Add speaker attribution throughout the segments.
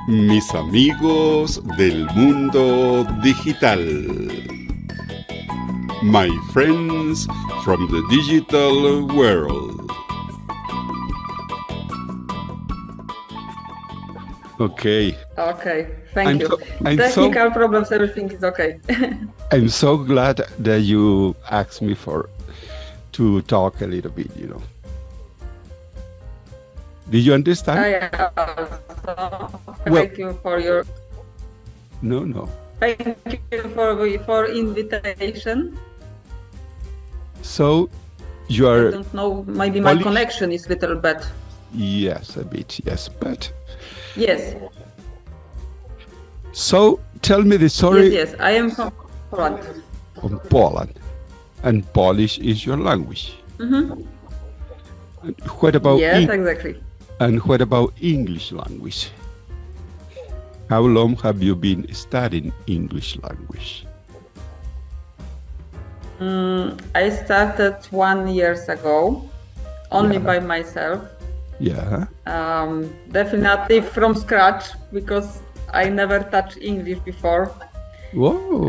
Speaker 1: Mis amigos del mundo digital. My friends from the digital world. Okay.
Speaker 2: Okay, thank you.
Speaker 1: I'm
Speaker 2: Technical problems, everything is okay.
Speaker 1: I'm so glad that you asked me to talk a little bit, you know. Did you understand?
Speaker 2: Thank you for your...
Speaker 1: No.
Speaker 2: Thank you for invitation.
Speaker 1: So, you are...
Speaker 2: I don't know, maybe
Speaker 1: Polish?
Speaker 2: My connection is a little bad.
Speaker 1: Yes, a bit, yes, but...
Speaker 2: Yes.
Speaker 1: So, tell me the story...
Speaker 2: Yes, I am from Poland.
Speaker 1: From Poland. And Polish is your language.
Speaker 2: Mm-hmm.
Speaker 1: And what about...
Speaker 2: Yes, exactly.
Speaker 1: And what about English language? How long have you been studying English language?
Speaker 2: I started 1 year ago, only by myself.
Speaker 1: Yeah.
Speaker 2: Definitely from scratch, because I never touched English before.
Speaker 1: Whoa.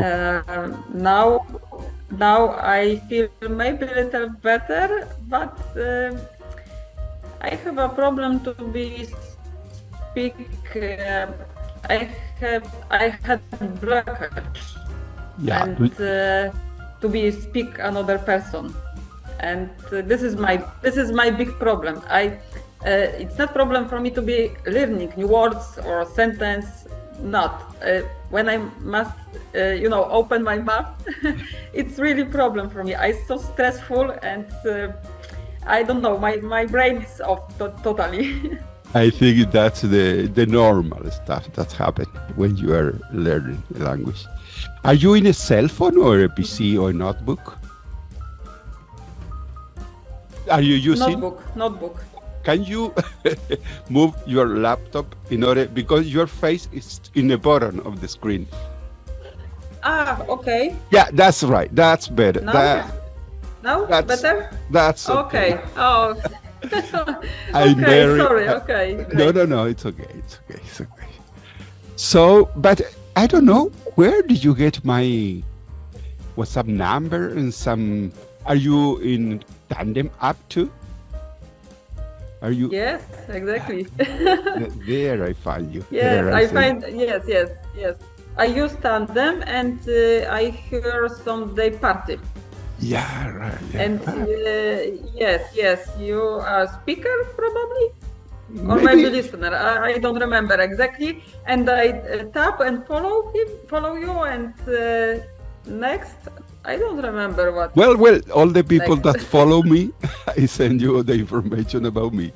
Speaker 2: Now I feel maybe a little better, but I have a problem to speak. I had blockage, and to speak another person, and this is my big problem. It's not problem for me to be learning new words or sentence. Not when I must, open my mouth. It's really problem for me. It's so stressful, and I don't know. My brain is off totally.
Speaker 1: I think that's the normal stuff that happens when you are learning a language. Are you in a cell phone or a PC or notebook? Are you using
Speaker 2: notebook?
Speaker 1: Can you move your laptop in order, because your face is in the bottom of the screen?
Speaker 2: Okay.
Speaker 1: Yeah, that's right. That's better.
Speaker 2: Now
Speaker 1: that's
Speaker 2: better?
Speaker 1: That's okay.
Speaker 2: Oh. Sorry. Okay.
Speaker 1: No. It's okay. So, but I don't know, where did you get my WhatsApp number and some? Are you in Tandem app too? Are you?
Speaker 2: Yes, exactly.
Speaker 1: There I find you.
Speaker 2: Yes, I find. Yes. I use Tandem, and I hear some day party.
Speaker 1: Yeah, right. Yeah.
Speaker 2: And yes, you are speaker probably, or
Speaker 1: maybe
Speaker 2: listener. I don't remember exactly. And I tap and follow you, and next I don't remember what.
Speaker 1: Well, all the people that follow me, I send you the information about me,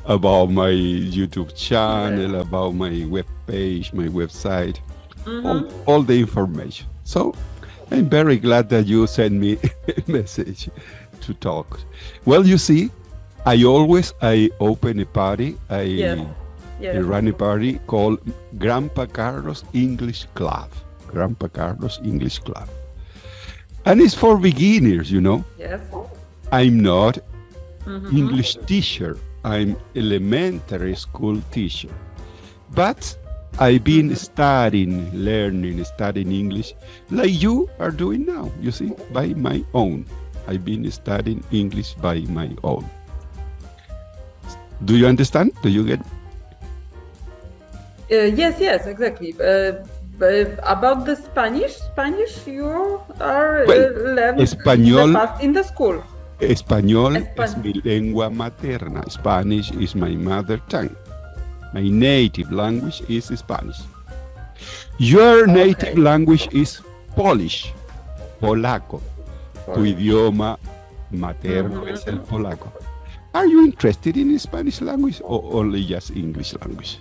Speaker 1: about my YouTube channel, about my web page, my website, all the information. So I'm very glad that you sent me a message to talk. Well, you see, I open a party. I run a party called Grandpa Carlos English Club. Grandpa Carlos English Club. And it's for beginners, you know.
Speaker 2: Yes.
Speaker 1: I'm not English teacher. I'm elementary school teacher. But I've been studying English like you are doing now, you see, by my own. I've been studying English by my own. Do you understand? Do you get?
Speaker 2: Yes, exactly. About the Spanish you are learning in the school.
Speaker 1: Español es mi lengua materna. Spanish is my mother tongue. My native language is Spanish. Your native language is Polish, polaco. Tu idioma materno es el polaco. Are you interested in Spanish language or only just English language?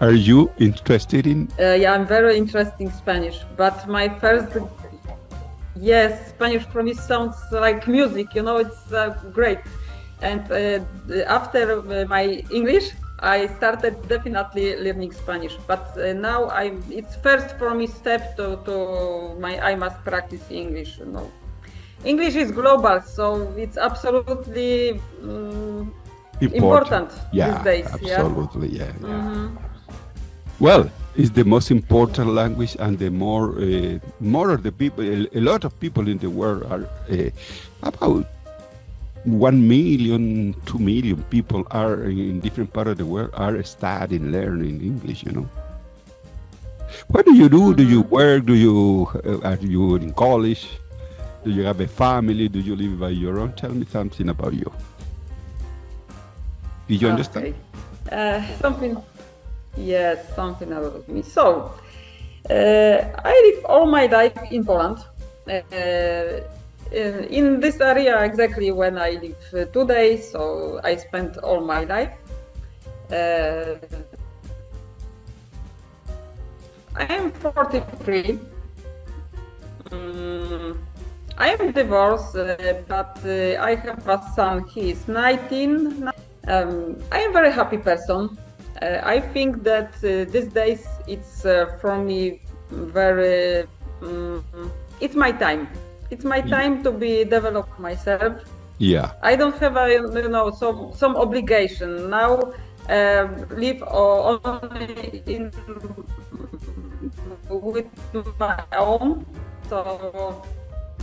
Speaker 1: Are you interested in?
Speaker 2: I'm very interested in Spanish, but my first, Spanish for me sounds like music, it's great. And after my English, I started definitely learning Spanish, but now it's first for me step I must practice English, English is global, so it's absolutely important
Speaker 1: Yeah,
Speaker 2: these days.
Speaker 1: absolutely. Yeah. Well, it's the most important language, and the more of the people, a lot of people in the world are about 1 million, 2 million people are in different parts of the world are studying, learning English. What do you do? Do you work? Are you in college? Do you have a family? Do you live by your own? Tell me something about you. Did you understand?
Speaker 2: Something about me. So, I live all my life in Poland. In this area exactly when I live today, so I spent all my life. I am 43. I am divorced, but I have a son. He is 19. I am a very happy person. I think that these days it's for me very. It's my time. It's my time to be develop myself.
Speaker 1: Yeah.
Speaker 2: I don't have some obligation now. Live only with my own. So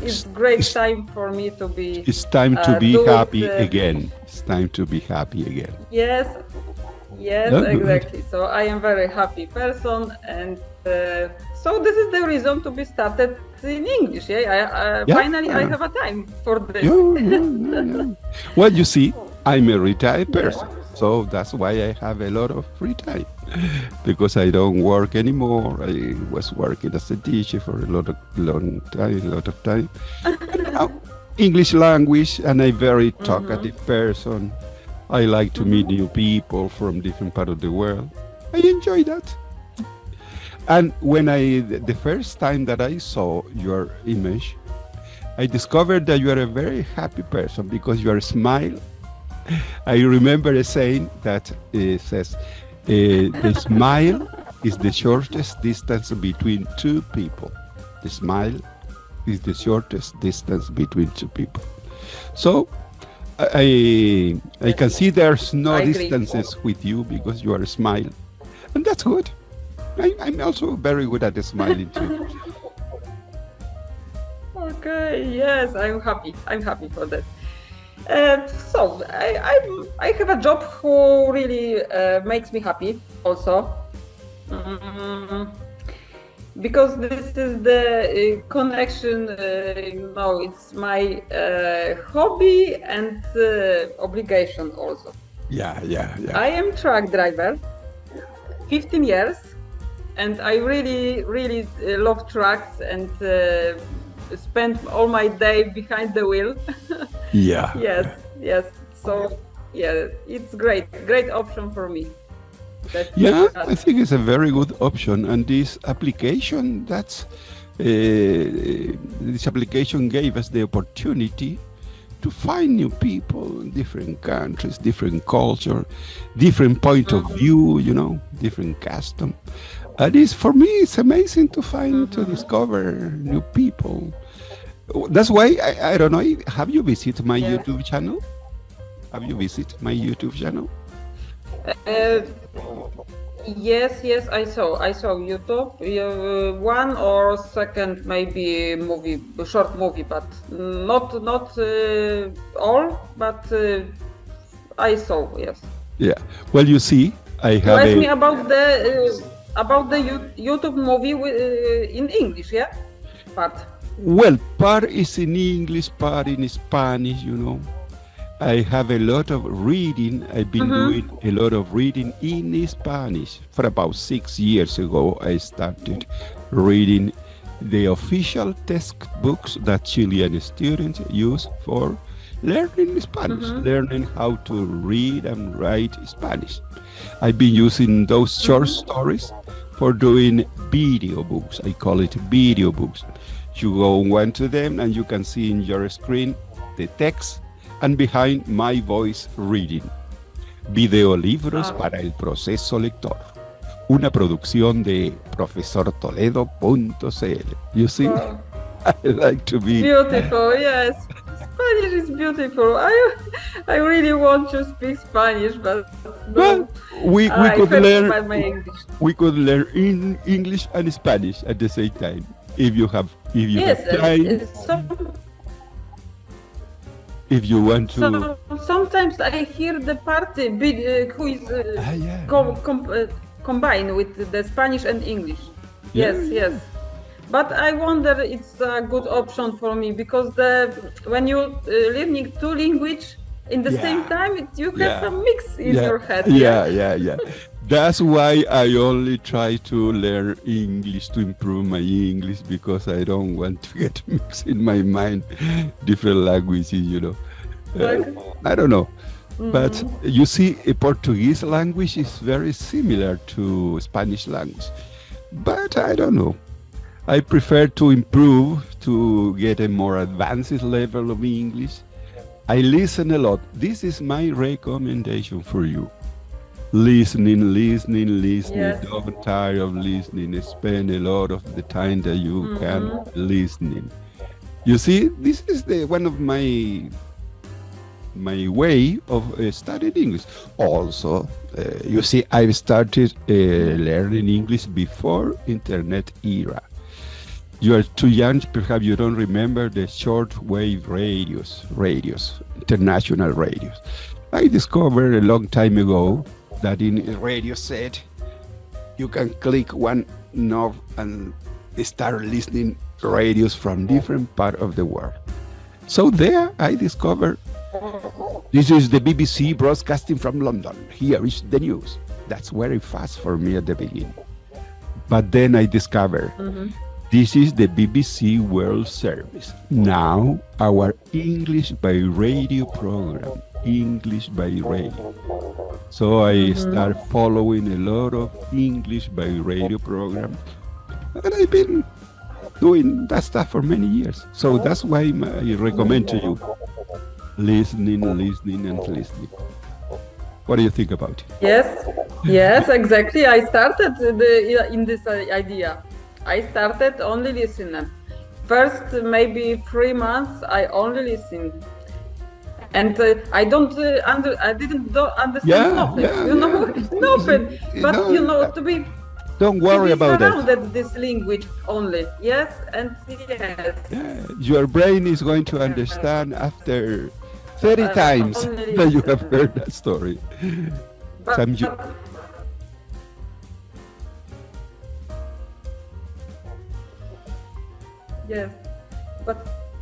Speaker 2: it's great time for me to be.
Speaker 1: It's time to be happy again. It's time to be happy again.
Speaker 2: Yes, exactly. So I am very happy person, and so this is the reason to be started in English. Finally, I have a time for this.
Speaker 1: Well, you see, I'm a retired person, so that's why I have a lot of free time, because I don't work anymore. I was working as a teacher for a lot of time. Now, English language, and I'm a very talkative person. I like to meet new people from different parts of the world. I enjoy that. And when the first time that I saw your image, I discovered that you are a very happy person because you are smile. I remember a saying that says, the smile is the shortest distance between two people. The smile is the shortest distance between two people. So I can see there's no distances with you because you are a smile, and that's good. I'm also very good at smiling too.
Speaker 2: Okay, yes, I'm happy. I'm happy for that. So I have a job who really makes me happy also. Because this is the connection, it's my hobby and obligation also.
Speaker 1: Yeah.
Speaker 2: I am truck driver, 15 years, and I really love trucks and spend all my day behind the wheel.
Speaker 1: Yeah.
Speaker 2: Yes. So it's great option for me.
Speaker 1: I think it's a very good option, and this application this application gave us the opportunity to find new people in different countries, different culture, different point of view, different custom. And for me, it's amazing to find, to discover new people. That's why, I don't know, have you visited my YouTube channel? Have you visited my YouTube channel?
Speaker 2: Yes, I saw YouTube. One or second maybe short movie, but not all. But I saw, yes.
Speaker 1: Yeah. Well, you see, I have.
Speaker 2: You asked me about the YouTube movie in English, yeah? Part.
Speaker 1: Well, part is in English, part in Spanish. I have a lot of reading. I've been doing a lot of reading in Spanish. For about 6 years ago, I started reading the official textbooks that Chilean students use for learning Spanish, learning how to read and write Spanish. I've been using those short stories for doing video books. I call it video books. You go and went to them, and you can see in your screen the text, and behind my voice reading. Videolibros para el proceso lector. Una producción de Profesortoledo.cl. You see? I like to be...
Speaker 2: Beautiful, yes. Spanish is beautiful. I really want to speak Spanish, but
Speaker 1: Well, we
Speaker 2: I
Speaker 1: could
Speaker 2: felt
Speaker 1: learn
Speaker 2: by my English.
Speaker 1: we could learn in English and Spanish at the same time if you have
Speaker 2: Yes,
Speaker 1: time. If you want to.
Speaker 2: so sometimes I hear the party who is combined with the Spanish and English. Yes. But I wonder it's a good option for me because when you learning two languages in the same time, you have a mix in your head.
Speaker 1: Yeah. That's why I only try to learn English to improve my English, because I don't want to get mixed in my mind different languages, you know. I don't know. But you see, a Portuguese language is very similar to Spanish language. But I don't know. I prefer to improve, to get a more advanced level of English. I listen a lot. This is my recommendation for you. Listening.
Speaker 2: Yes.
Speaker 1: Don't tire of listening. Spend a lot of the time that you can listening. You see, this is one of my way of studying English. Also, you see, I've started learning English before internet era. You are too young, perhaps you don't remember the shortwave radios, international radios. I discovered a long time ago that in a radio set, you can click one knob and start listening radios from different parts of the world. So there I discovered, this is the BBC broadcasting from London. Here is the news. That's very fast for me at the beginning. But then I discovered, this is the BBC World Service. Now, our English by radio program. English by radio. So I start following a lot of English by radio programs. And I've been doing that stuff for many years. So that's why I recommend to you, listening. What do you think about it?
Speaker 2: Yes, exactly. I started in this idea. I started only listening. First, maybe 3 months, I only listened, and I didn't understand nothing. Nothing. But to be.
Speaker 1: Don't worry about that.
Speaker 2: Surrounded this language only. Yes.
Speaker 1: Yeah, your brain is going to understand after 30 times that you have heard that story.
Speaker 2: Yes,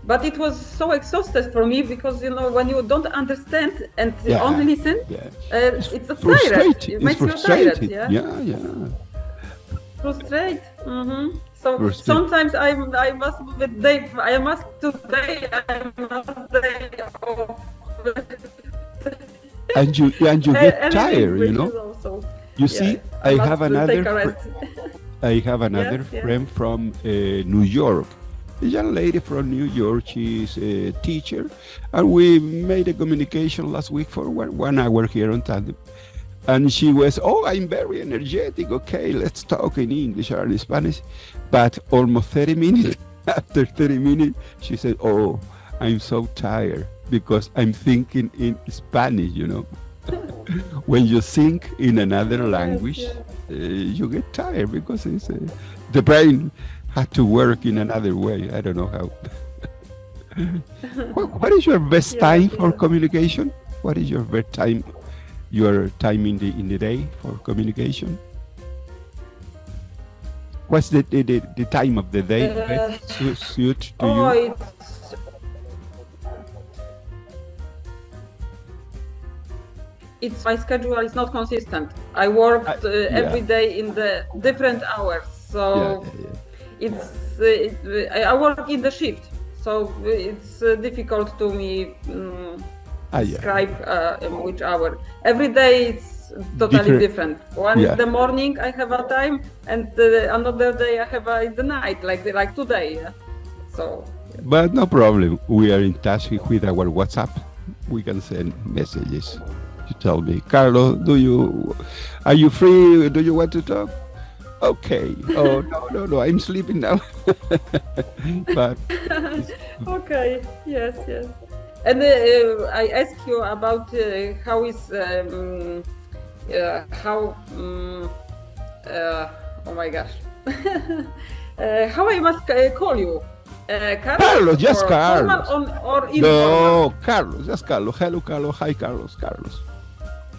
Speaker 2: but it was so exhausted for me because when you don't understand and only listen, it's a tired. It makes you tired.
Speaker 1: Yeah.
Speaker 2: Frustrate. So sometimes I must day off.
Speaker 1: And you get tired, you know. You see, I have another friend from New York. A young lady from New York. She's a teacher, and we made a communication last week for 1 hour here on Tandem. And she was, I'm very energetic. Okay, let's talk in English or in Spanish. But almost 30 minutes, after 30 minutes, she said, I'm so tired because I'm thinking in Spanish, you know. When you think in another language, you get tired because it's the brain had to work in another way. I don't know how. What is your best time for communication? What is your best time? Your time in the day for communication? What's the time of the day best suit to you?
Speaker 2: It's my schedule is not consistent. I worked every day in the different hours, so I work in the shift, so it's difficult to me describe which hour. Every day it's totally different. One in the morning I have a time, and another day I have in the night, like today. So.
Speaker 1: But no problem. We are in touch with our WhatsApp. We can send messages. You tell me, Carlos, are you free? Do you want to talk? Okay. Oh, no, I'm sleeping now. But
Speaker 2: okay. Yes. And I ask you about how is how oh my gosh, how I must call you?
Speaker 1: Carlos, just
Speaker 2: or
Speaker 1: Carlos.
Speaker 2: Formal or informal?
Speaker 1: No, Carlos, just Carlos. Hello, Carlos. Hi, Carlos. Carlos.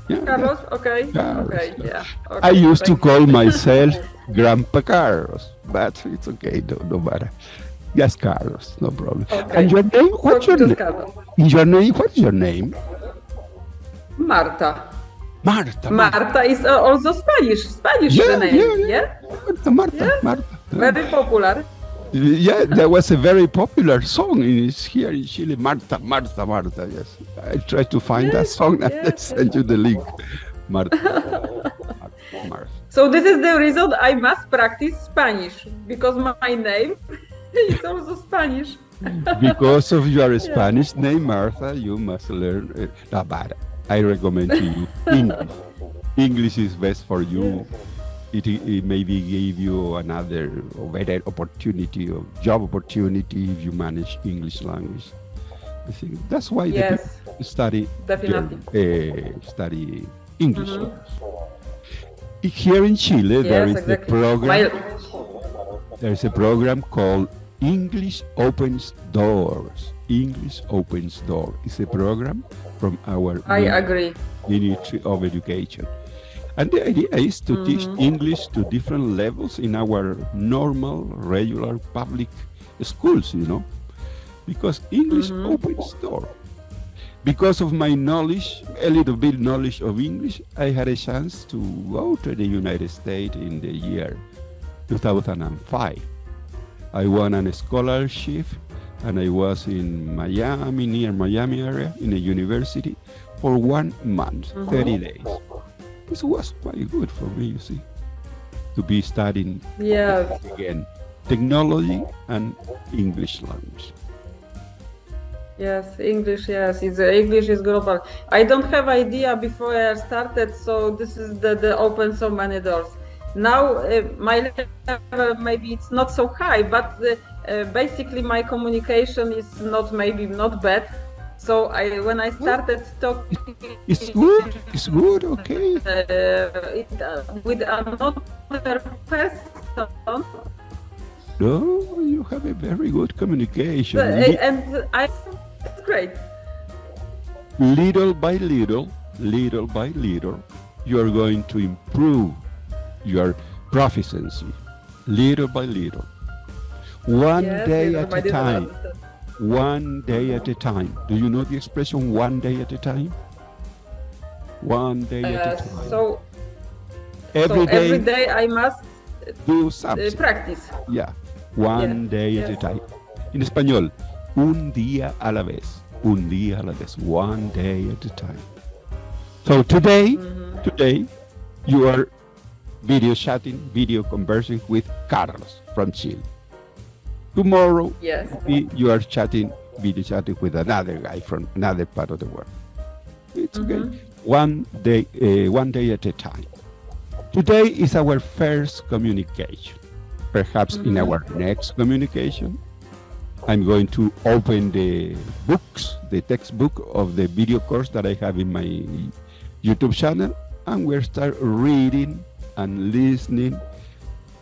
Speaker 1: Yeah,
Speaker 2: Carlos, okay,
Speaker 1: Carlos.
Speaker 2: okay, yeah. Okay,
Speaker 1: I used to
Speaker 2: thank
Speaker 1: call
Speaker 2: you.
Speaker 1: myself Grandpa Carlos, but it's okay. No matter. Yes, Carlos, no problem.
Speaker 2: Okay.
Speaker 1: And your name? What's your name?
Speaker 2: Carlos.
Speaker 1: Your name? What's your name?
Speaker 2: Marta.
Speaker 1: Marta.
Speaker 2: Marta is also Spanish name, yeah?
Speaker 1: Marta.
Speaker 2: Very popular.
Speaker 1: Yeah, there was a very popular song here in Chile, Marta. Yes, I tried to find that song and I sent you the link. Marta.
Speaker 2: So this is the reason I must practice Spanish, because my name is also Spanish.
Speaker 1: Because of your Spanish name, Martha, you must learn. No, but I recommend to you English. English is best for you. It maybe give you another or better opportunity, or job opportunity if you manage English language. I think that's why the people study study English. Here in Chile, there is a program. There is a program called English Opens Doors. English Opens Doors is a program from our Ministry of Education. And the idea is to teach English to different levels in our normal, regular public schools, you know, because English opens doors. Because of my knowledge, a little bit knowledge of English, I had a chance to go to the United States in the year 2005. I won a scholarship and I was in Miami, near Miami area, in a university for 1 month, 30 days. This was quite good for me, you see, to be studying again technology and English language.
Speaker 2: Yes, English. Yes, English is global. I don't have idea before I started, so this is the open so many doors. Now my level maybe it's not so high, but basically my communication is not bad. So when I started talking,
Speaker 1: it's good, okay.
Speaker 2: With another person.
Speaker 1: No, you have a very good communication.
Speaker 2: And it's great.
Speaker 1: Little by little, you are going to improve your proficiency, little by little. One day at a time. One day at a time. Do you know the expression one day at a time? One day at a time.
Speaker 2: So
Speaker 1: every
Speaker 2: day I must
Speaker 1: do something.
Speaker 2: Practice.
Speaker 1: Yeah. One day at a time. In español, un día a la vez. Un día a la vez. One day at a time. So today you are video chatting, video conversing with Carlos from Chile. Tomorrow, you are video chatting with another guy from another part of the world. It's okay. One day at a time. Today is our first communication. Perhaps in our next communication, I'm going to open the textbook of the video course that I have in my YouTube channel, and we'll start reading and listening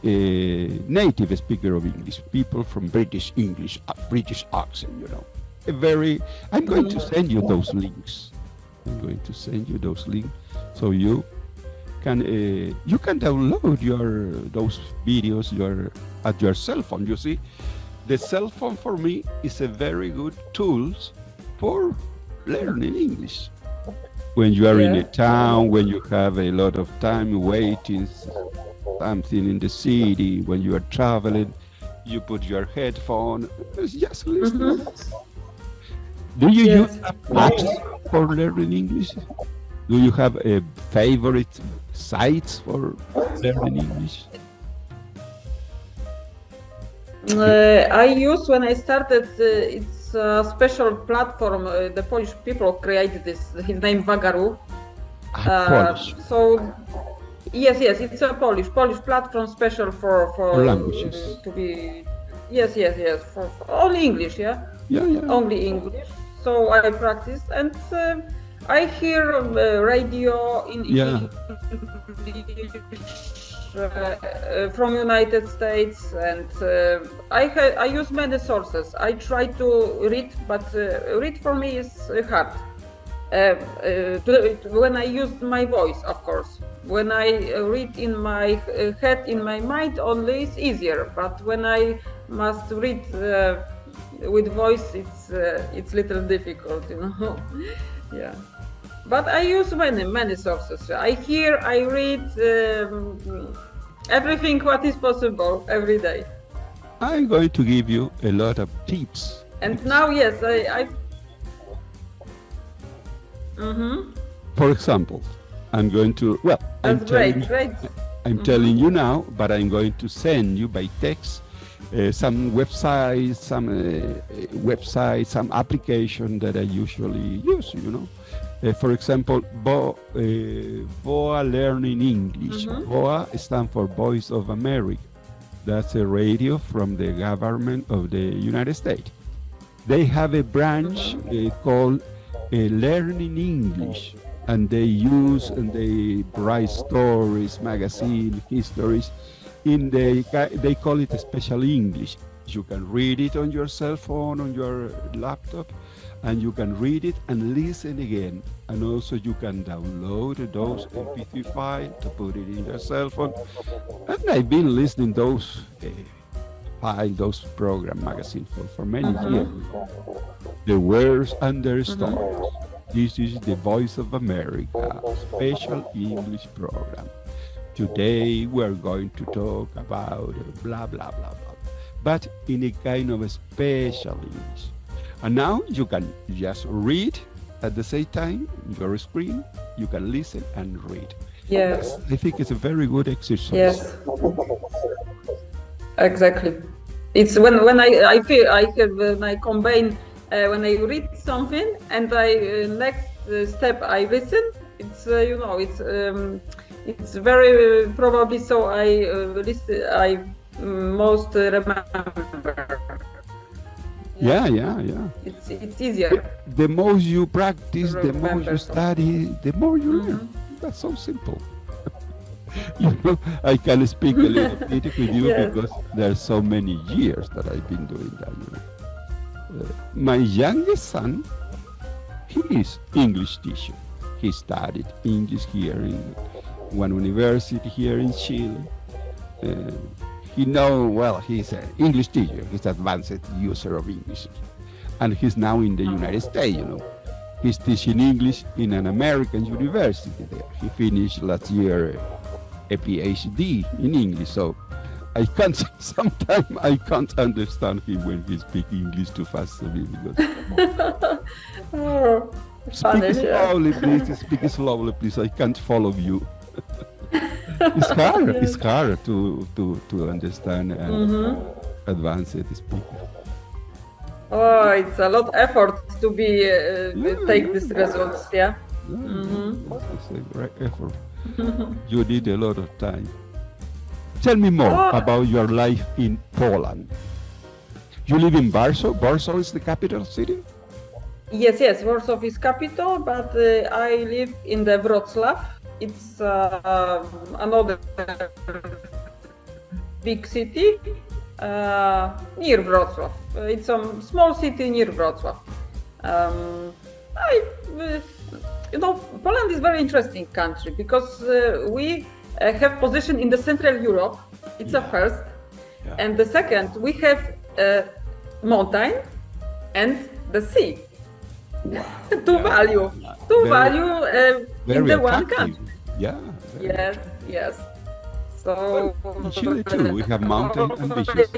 Speaker 1: native speaker of English, people from British English, British accent, you know. I'm going to send you those links. So you can download those videos at your cell phone. You see, the cell phone for me is a very good tool for learning English. When you are in a town, when you have a lot of time waiting something in the city, when you are traveling, you put your headphone, just listen. Do you use apps for learning English? Do you have a favorite sites for learning English?
Speaker 2: I use, when I started, it's a special platform. The Polish people created this. His name Vagaru.
Speaker 1: Polish.
Speaker 2: So yes, it's a Polish platform special for
Speaker 1: languages.
Speaker 2: To be for only English, only English. so I practice, and I hear radio in English from United States, and I use many sources. I try to read, but read for me is hard. When I use my voice, of course. When I read in my head, in my mind only, it's easier. But when I must read with voice, it's little difficult, you know. Yeah. But I use many sources. I hear, I read everything what is possible every day.
Speaker 1: I'm going to give you a lot of tips.
Speaker 2: And now, yes, I
Speaker 1: For example, I'm going to, well, I'm telling you now, but I'm going to send you by text some websites, some application that I usually use, you know. For example, VOA Learning English. VOA stands for Voice of America. That's a radio from the government of the United States. They have a branch called Learning English, and they use and they write stories, magazine, histories. They call it special English. You can read it on your cell phone, on your laptop, and you can read it and listen again. And also you can download those MP3 files to put it in your cell phone. And I've been listening those those program magazines for many years. The words and their stories. This is the Voice of America, special English program. Today we're going to talk about blah, blah, blah, blah, but in a kind of a special English. And now you can just read at the same time, your screen, you can listen and read.
Speaker 2: Yes.
Speaker 1: I think it's a very good exercise.
Speaker 2: Yes. Exactly. It's when I feel when I combine when I read something and next step I listen. It's you know it's very probably so I listen. I most remember.
Speaker 1: Yeah.
Speaker 2: It's easier.
Speaker 1: The more you practice, the more you study, the more you learn. That's so simple. You know, I can speak a little bit with you because there are so many years that I've been doing that. You know. My youngest son, he is English teacher. He studied English here in one university here in Chile. He's an English teacher. He's an advanced user of English. And he's now in the United States, you know. He's teaching English in an American university there. He finished last year a PhD in English, so sometimes I can't understand him when he speaks English too fast to me because speak slowly, please. I can't follow you. It's hard to understand and advance the speaker.
Speaker 2: Oh, it's a lot of effort to be take these results, yeah.
Speaker 1: It's a great effort. You need a lot of time. Tell me more about your life in Poland. You live in Warsaw. Warsaw is the capital city?
Speaker 2: Yes, Warsaw is capital, but I live in the Wrocław. It's another big city near Wrocław. It's a small city near Wrocław. You know, Poland is a very interesting country because we have position in the Central Europe. It's a first. And the second, we have mountain and the sea.
Speaker 1: Wow.
Speaker 2: to value in the one country.
Speaker 1: Yeah.
Speaker 2: Yes. So
Speaker 1: in Chile too, we have mountain and beaches.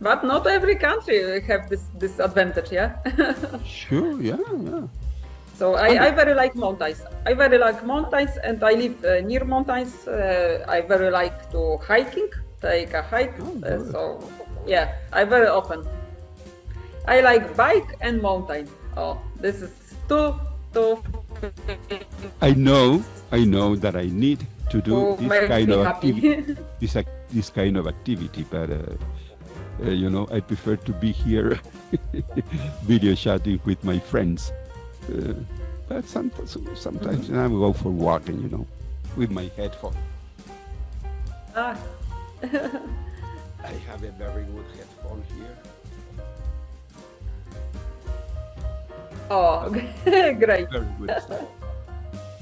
Speaker 2: But not every country have this advantage, yeah.
Speaker 1: Sure, yeah.
Speaker 2: So I very like mountains. And I live near mountains. I very like to take a hike. So yeah, I very often. I like bike and mountain. Oh, this is too.
Speaker 1: I know that I need to do this kind of activity. This kind of activity, but You know, I prefer to be here video chatting with my friends. But sometimes I go for walking, you know, with my headphone.
Speaker 2: Ah.
Speaker 1: I have a very good headphone here.
Speaker 2: Oh, great.
Speaker 1: Very good stuff.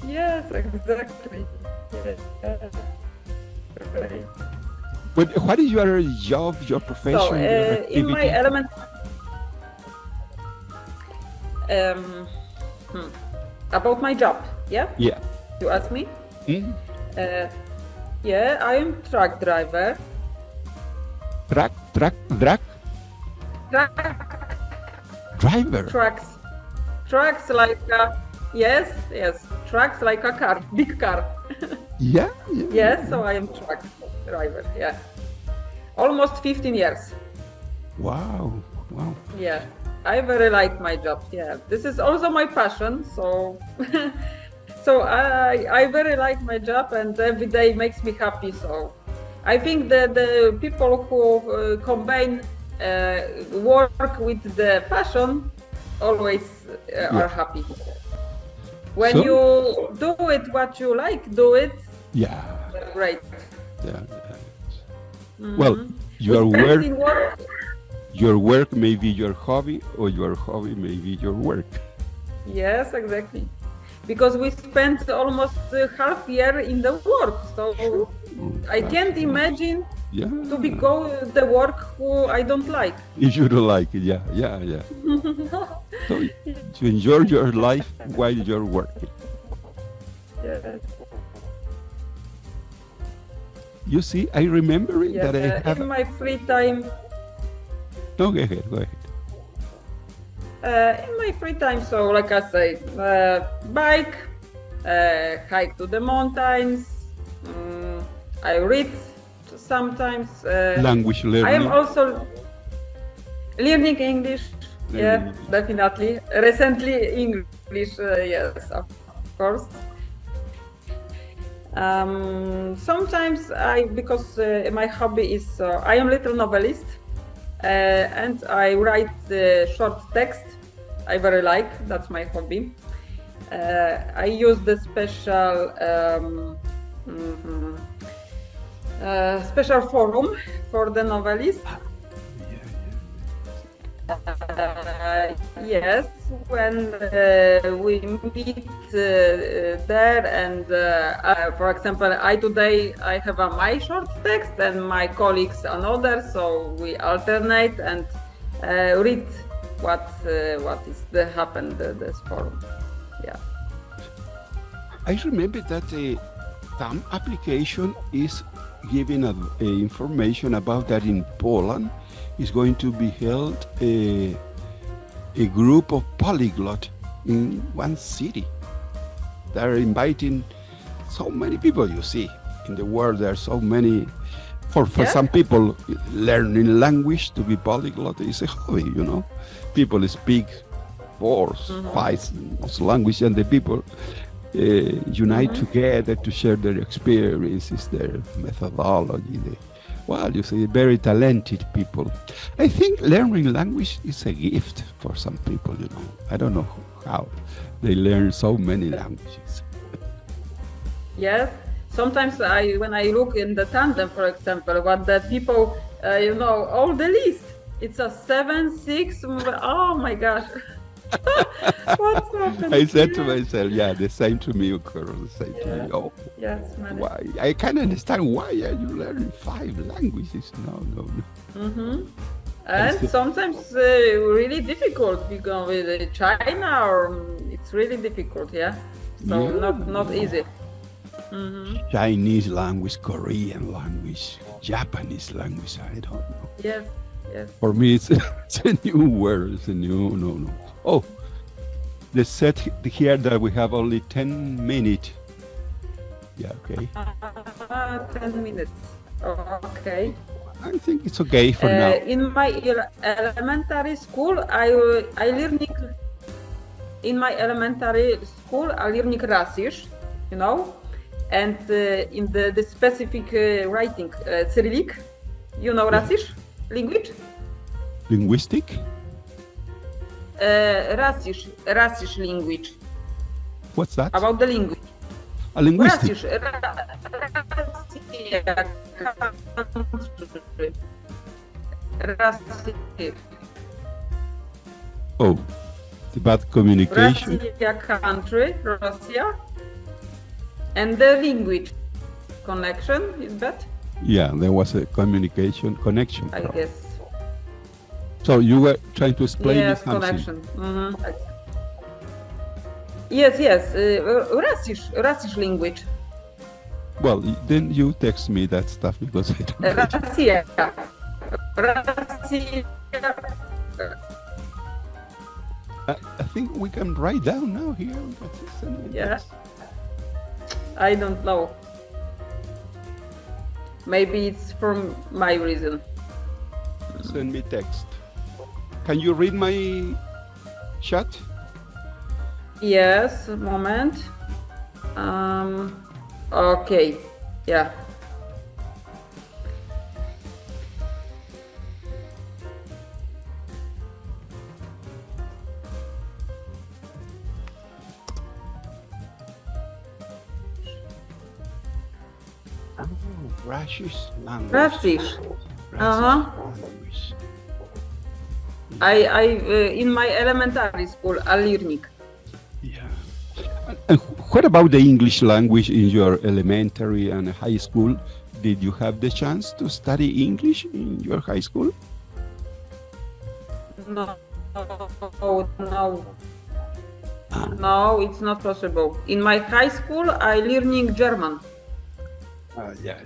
Speaker 2: Yes, exactly. Yeah. Great.
Speaker 1: What is your job, your profession,
Speaker 2: So,
Speaker 1: your
Speaker 2: in my
Speaker 1: activity?
Speaker 2: element, about my job, yeah?
Speaker 1: Yeah.
Speaker 2: You ask me?
Speaker 1: Hmm?
Speaker 2: Yeah, I am truck driver.
Speaker 1: Truck
Speaker 2: Truck,
Speaker 1: driver.
Speaker 2: trucks like yes, trucks like a car, big car.
Speaker 1: Yeah.
Speaker 2: Yes, so I am truck driver. Yeah, almost 15 years.
Speaker 1: Wow.
Speaker 2: Yeah, I very like my job. Yeah, this is also my passion. So, so I very like my job, and every day makes me happy. So, I think that the people who combine work with the passion always are happy. When
Speaker 1: So-
Speaker 2: you do it what you like, do it.
Speaker 1: Yeah.
Speaker 2: Great.
Speaker 1: Yeah. Well, your work may be your hobby, or your hobby may be your work.
Speaker 2: Yes, exactly. Because we spent almost half year in the work, so I can't imagine to be go the work who I don't like.
Speaker 1: If you don't like it, yeah. So to enjoy your life while you're working.
Speaker 2: Yes.
Speaker 1: You see, I remember
Speaker 2: Yes,
Speaker 1: that I have.
Speaker 2: in my free time.
Speaker 1: No, go ahead.
Speaker 2: In my free time, so like I say, bike, hike to the mountains. I read sometimes.
Speaker 1: Language learning.
Speaker 2: I am also learning English. Yeah, definitely. Recently English, yes, of course. Sometimes because my hobby is, I am little novelist, and I write short text. I very like, that's my hobby. I use the special forum for the novelist. Yes, when we meet there, and for example, today I have my short text and my colleagues another, so we alternate and read what is happened this forum. Yeah.
Speaker 1: I remember that some application is giving information about that in Poland is going to be held a group of polyglot in one city. They're inviting so many people. You see, in the world there are so many. For some people, learning language to be polyglot is a hobby. You know, people speak 4, 5 languages, and the people unite together to share their experiences, their methodology. Well, you see, very talented people. I think learning language is a gift for some people, you know. I don't know how they learn so many languages.
Speaker 2: Yes, sometimes when I look in the tandem, for example, what the people, all the list, it's a 7, 6, oh my gosh. What's happened?
Speaker 1: I said to myself, yeah, the same to me, Carlos, the same to me. Oh,
Speaker 2: yes,
Speaker 1: why? I can't understand why are you learning 5 languages? No.
Speaker 2: And sometimes really difficult because with China, or it's really difficult, so not easy.
Speaker 1: Chinese language, Korean language, Japanese language, I don't know.
Speaker 2: Yes.
Speaker 1: For me, it's a new word. It's a new, no. Oh, they said here that we have only 10 minutes. Yeah, okay.
Speaker 2: 10 minutes. Okay.
Speaker 1: I think it's okay for now.
Speaker 2: In my elementary school, I learning. In my elementary school, I learning Russian, and in the specific writing Cyrillic. You know Russian? Language?
Speaker 1: Linguistic?
Speaker 2: Russisch language.
Speaker 1: What's that?
Speaker 2: About the language.
Speaker 1: A linguistic.
Speaker 2: Russia country. Russia.
Speaker 1: Oh, it's about communication.
Speaker 2: Russia country, Russia. And the language connection is that?
Speaker 1: Yeah, there was a communication connection
Speaker 2: I
Speaker 1: problem.
Speaker 2: guess.
Speaker 1: So you were trying to explain
Speaker 2: Yes,
Speaker 1: something.
Speaker 2: connection. Yes, Russisch language.
Speaker 1: Well, then you text me that stuff because I don't get it.
Speaker 2: Russia. Russia.
Speaker 1: I think we can write down now here.
Speaker 2: Yeah. I don't know. Maybe it's from my reason.
Speaker 1: Send me text. Can you read my chat?
Speaker 2: Yes, a moment. Okay, yeah.
Speaker 1: Oh, Russian language.
Speaker 2: Russisch.
Speaker 1: Language.
Speaker 2: I in my elementary school, I learning.
Speaker 1: Yeah. And what about the English language in your elementary and high school? Did you have the chance to study English in your high school?
Speaker 2: No, no, it's not possible. In my high school, I learning German.
Speaker 1: Yeah.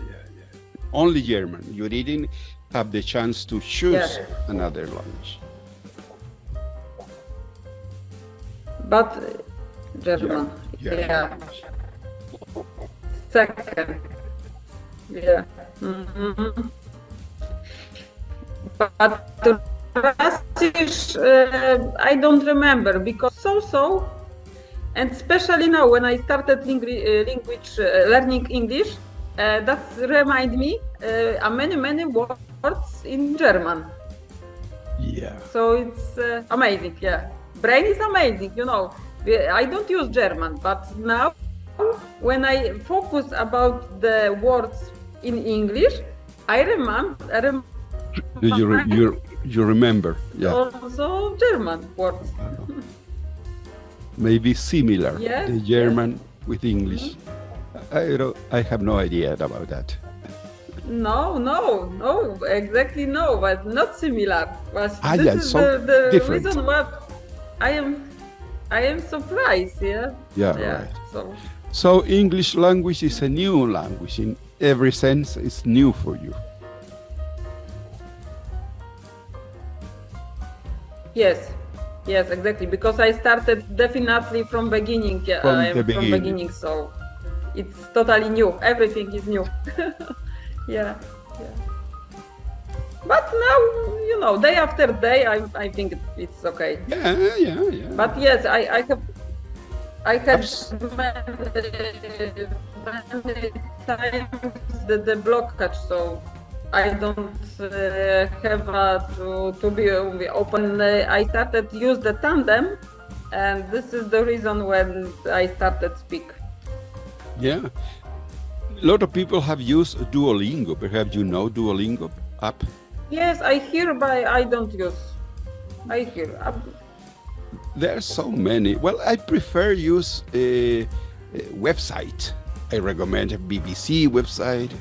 Speaker 1: Only German. You didn't have the chance to choose another language.
Speaker 2: But German, yeah. Second, yeah. But Russisch, I don't remember because so, and especially now when I started language learning English, that remind me many words in German.
Speaker 1: Yeah.
Speaker 2: So it's amazing, yeah. Brain is amazing, you know. I don't use German, but now when I focus about the words in English, I remember.
Speaker 1: You remember, yeah.
Speaker 2: Also German words.
Speaker 1: Maybe similar,
Speaker 2: Yes,
Speaker 1: the German with English. I have no idea about that.
Speaker 2: No, exactly no, but not similar. But this
Speaker 1: yeah,
Speaker 2: is
Speaker 1: so
Speaker 2: the
Speaker 1: different.
Speaker 2: reason why I am surprised, yeah.
Speaker 1: Yeah, right.
Speaker 2: So
Speaker 1: English language is a new language in every sense. It's new for you.
Speaker 2: yes, exactly. Because I started definitely from beginning. From beginning, so it's totally new. Everything is new. yeah. But now, you know, day after day, I think it's okay.
Speaker 1: Yeah.
Speaker 2: But yes, I have many times the blockage, so I don't have to be open. I started to use the tandem, and this is the reason when I started speak.
Speaker 1: Yeah. A lot of people have used Duolingo. Perhaps you know Duolingo app?
Speaker 2: Yes, I hear, but I don't use. I hear.
Speaker 1: There are so many. Well, I prefer use a website. I recommend a BBC website,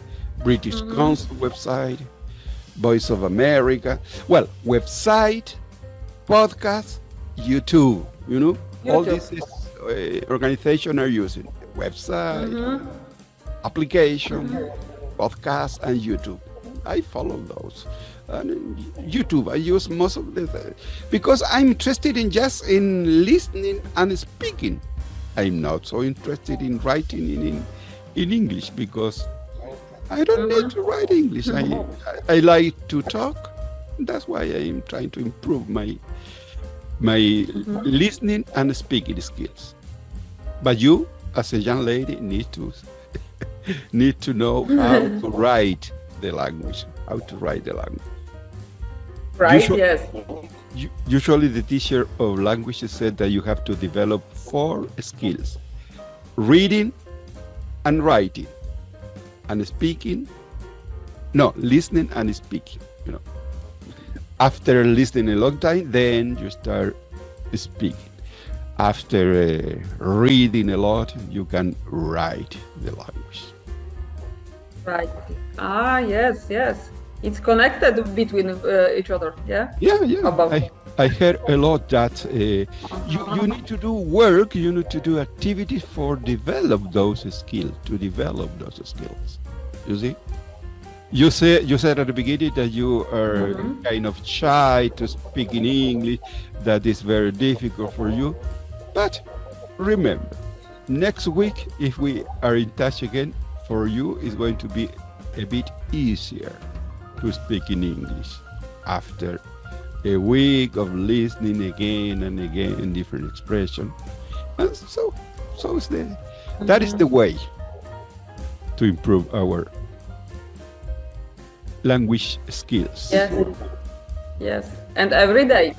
Speaker 1: British Council website, Voice of America. Well, website, podcast, YouTube. You know, all these organizations are using website, application, podcast, and YouTube. I follow those. And YouTube, I use most of the because I'm interested in just in listening and speaking. I'm not so interested in writing in English because I don't need to write English. I like to talk. That's why I'm trying to improve my listening and speaking skills. But you, as a young lady, need to know how to write the language.
Speaker 2: Right, yes.
Speaker 1: Usually the teacher of languages said that you have to develop 4 skills: reading and writing and speaking. No, listening and speaking, you know. After listening a long time, then you start speaking. After reading a lot, you can write the language.
Speaker 2: Right. Ah, yes, yes. It's connected between each other, yeah?
Speaker 1: Yeah, yeah.
Speaker 2: About.
Speaker 1: I heard a lot that you need to do work, you need to do activities for develop those skills, to develop those skills. You see? You said at the beginning that you are kind of shy to speak in English, that is very difficult for you. But remember, next week, if we are in touch again, for you it's going to be a bit easier to speak in English after a week of listening again and again in different expressions. And so is that is the way to improve our language skills.
Speaker 2: Yes, yes, and every day.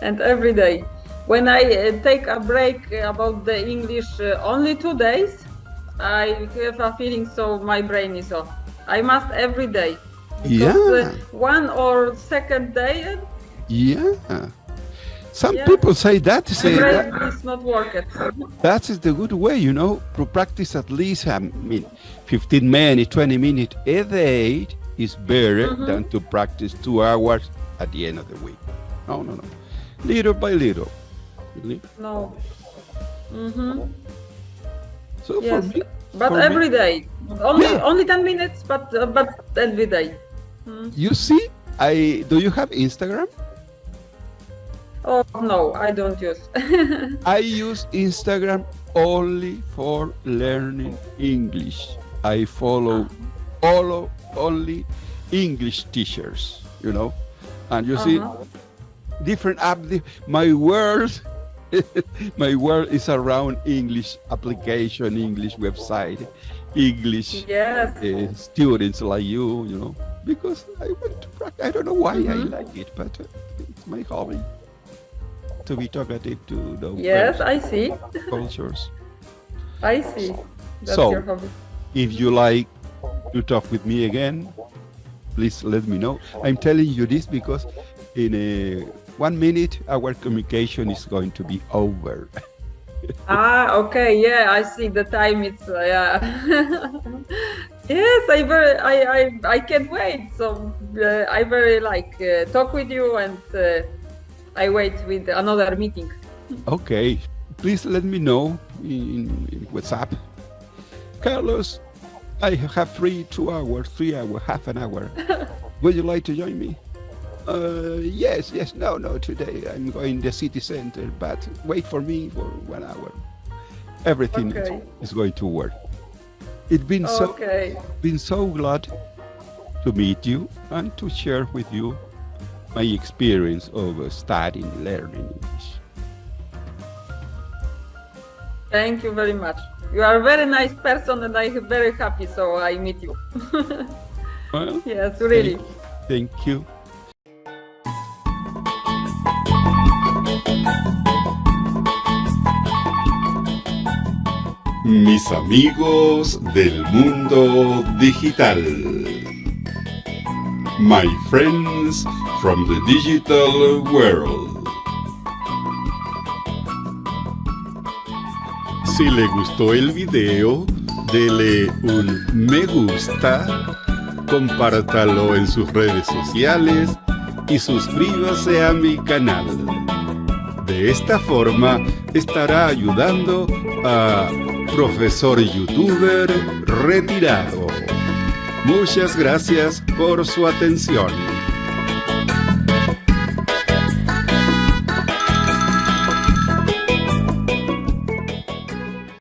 Speaker 2: And every day. When I take a break about the English only 2 days, I have a feeling so my brain is off. I must every day. Because, one or second day.
Speaker 1: Yeah. Some people say that.
Speaker 2: The brain is not working.
Speaker 1: That is the good way, you know, to practice at least 15 minutes, 20 minutes a day is better than to practice 2 hours at the end of the week. No. Little by little. Really?
Speaker 2: No.
Speaker 1: So
Speaker 2: yes,
Speaker 1: for me,
Speaker 2: but every day, only 10 minutes, but every day.
Speaker 1: You see, do you have Instagram?
Speaker 2: Oh no, I don't use.
Speaker 1: I use Instagram only for learning English. I follow only English teachers, you know, and you see different apps. My world is around English application, English website, English students like you know, because I want to practice. I don't know why I like it, but it's my hobby to be talkative to the
Speaker 2: I see.
Speaker 1: cultures.
Speaker 2: I see. That's
Speaker 1: so,
Speaker 2: your hobby.
Speaker 1: If you like to talk with me again, please let me know. I'm telling you this because in 1 minute our communication is going to be over.
Speaker 2: Okay, yeah, I see the time. It's yes, I can't wait. So I very like talk with you, and I wait with another meeting.
Speaker 1: Okay, please let me know in WhatsApp. Carlos, I have free 2 hours, 3 hours, half an hour. Would you like to join me? Yes, no, today I'm going to the city center, but wait for me for 1 hour. Everything is going to work. It's been so glad to meet you and to share with you my experience of studying, learning English.
Speaker 2: Thank you very much. You are a very nice person, and I'm very happy, so I meet you.
Speaker 1: Well,
Speaker 2: yes, really.
Speaker 1: Thank you. Mis amigos del mundo digital. My friends from the digital world. Si le gustó el video, dele un me gusta, compártalo en sus redes sociales y suscríbase a mi canal. De esta forma estará ayudando a Profesor Youtuber Retirado. Muchas gracias por su atención.